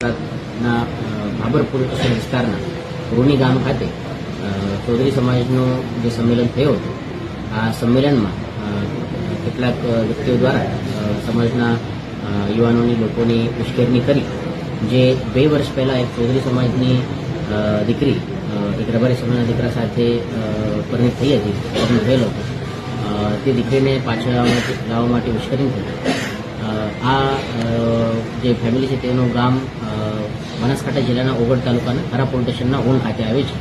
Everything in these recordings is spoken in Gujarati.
ના ભાબરપુર વિસ્તારના રૂની ગામ ખાતે ચૌધરી સમાજનું જે સંમેલન થયું હતું આ સંમેલનમાં કેટલાક વ્યક્તિઓ દ્વારા સમાજના યુવાનોની લોકોની ઉશ્કેરણી કરી જે 2 વર્ષ પહેલાં એક ચૌધરી સમાજની દીકરી એક રબારી સમાજના દીકરા સાથે પરિણીત થઈ હતી લગ્ન થયેલો હતો તે દીકરીને પાછળ લાવવા માટે ઉશ્કેરણી થઈ આ જે ફેમિલી છે તેનું ગામ બનાસકાંઠા જિલ્લાના ઓગળ તાલુકાના થરા પોલીસ સ્ટેશનના ઊન ખાતે આવે છે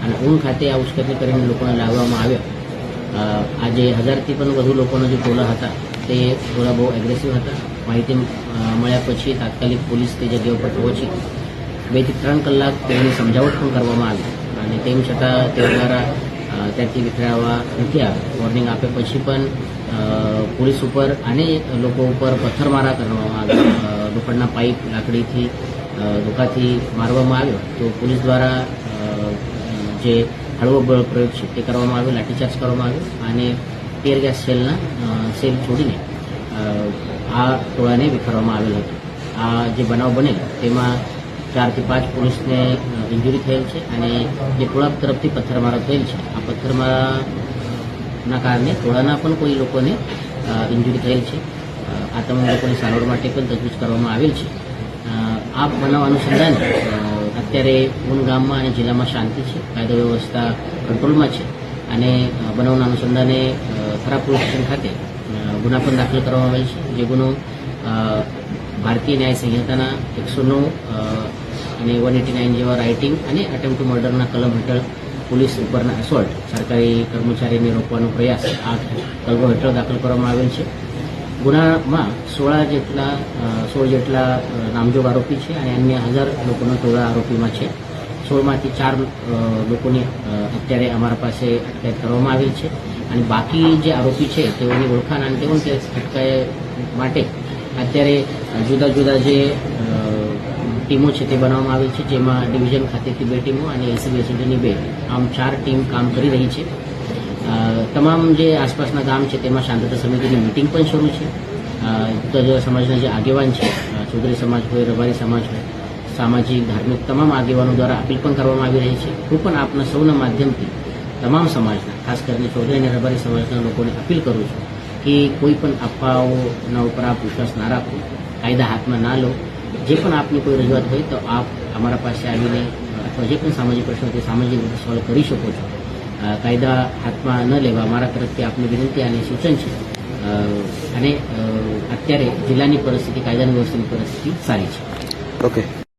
અને ઊન ખાતે આ ઉશ્કેરણી કરીને લોકોને લાવવામાં આવ્યા આજે 1000થી પણ વધુ લોકોના જે ટોળા હતા તે ટોળા બહુ એગ્રેસિવ હતા માહિતી મળ્યા પછી તાત્કાલિક પોલીસ તે જગ્યા ઉપર પહોંચી 2 થી 3 કલાક તેની સમજાવટ પણ કરવામાં આવી અને તેમ છતાં તેઓ દ્વારા ત્યાંથી વિખરાવા નથી આવ્યા વોર્નિંગ આપ્યા પછી પણ પોલીસ ઉપર અને લોકો ઉપર પથ્થરમારા કરવામાં આવ્યો લોખંડના પાઇપ લાકડીથી ધોકાથી મારવામાં આવ્યો તો પોલીસ દ્વારા જે હળવો બળ પ્રયોગ છે તે કરવામાં આવ્યો લાઠીચાર્જ કરવામાં આવ્યો અને ટીયર ગેસ સેલ છોડીને આ ટોળાને વિખરવામાં આવેલ હતો આ જે બનાવ બનેલો તેમાં 4 થી 5 પોલીસને ઇન્જુરી થયેલ છે અને જે ટોળા તરફથી પથ્થરમારો થયેલ છે આ પથ્થરમારાના કારણે ટોળાના પણ કોઈ લોકોને ઇન્જુરી થયેલ છે આ તમામ લોકોની સારવાર માટે પણ તજવીજ કરવામાં આવેલ છે આ બનાવ અનુસંધાને અત્યારે ઊન ગામમાં અને જિલ્લામાં શાંતિ છે કાયદો વ્યવસ્થા કંટ્રોલમાં છે અને બનાવના અનુસંધાને થરા પોલીસ સ્ટેશન ખાતે ગુના પણ દાખલ કરવામાં આવેલ છે જે ગુનો ભારતીય ન્યાય સંહિતાના 109 અને 189 જેવા રાઇટિંગ અને અટેમ્પ્ટ ટુ મર્ડરના કલમ હેઠળ પોલીસ ઉપરના એસોલ્ટ સરકારી કર્મચારીને રોકવાનો પ્રયાસ આ કલમો હેઠળ દાખલ કરવામાં આવેલ છે ગુનામાં 16 જેટલા નામજોગ આરોપી છે અને અન્ય 1000 લોકોનો ટોળા આરોપીમાં છે 16માંથી 4 લોકોની અત્યારે અમારા પાસે અટકાયત કરવામાં આવેલ છે અને બાકી જે આરોપી છે તેઓની ઓળખાણ અને તેઓની અટકાયત માટે અત્યારે જુદા જુદા જે ટીમો છે તે બનાવવામાં આવી છે જેમાં ડિવિઝન ખાતેથી 2 ટીમો અને એસીબી એસઓજીની 2 આમ 4 ટીમ કામ કરી રહી છે તમામ જે આસપાસના ગામ છે તેમાં શાંતતા સમિતિની મિટિંગ પણ શરૂ છે જુદા જુદા સમાજના જે આગેવાન છે ચૌધરી સમાજ હોય રબારી સમાજ હોય સામાજિક ધાર્મિક તમામ આગેવાનો દ્વારા અપીલ પણ કરવામાં આવી રહી છે હું પણ આપના સૌના માધ્યમથી તમામ સમાજના ખાસ કરીને ચૌધરી અને રબારી સમાજના લોકોને અપીલ કરું છું કે કોઈ પણ અફવાઓના ઉપર આપ વિશ્વાસ ના રાખો કાયદા હાથમાં ના લો જે પણ આપની કોઈ રજૂઆત હોય તો આપ અમારા પાસે આવીને અથવા જે પણ સામાજિક પ્રશ્નો તે સામાજિક રીતે સોલ્વ કરી શકો છો કાયદા હાથમાં ન લેવા મારા તરફથી આપની વિનંતી અને સૂચન છે અને અત્યારે જિલ્લાની પરિસ્થિતિ કાયદાની વ્યવસ્થાની પરિસ્થિતિ સારી છે. ઓકે.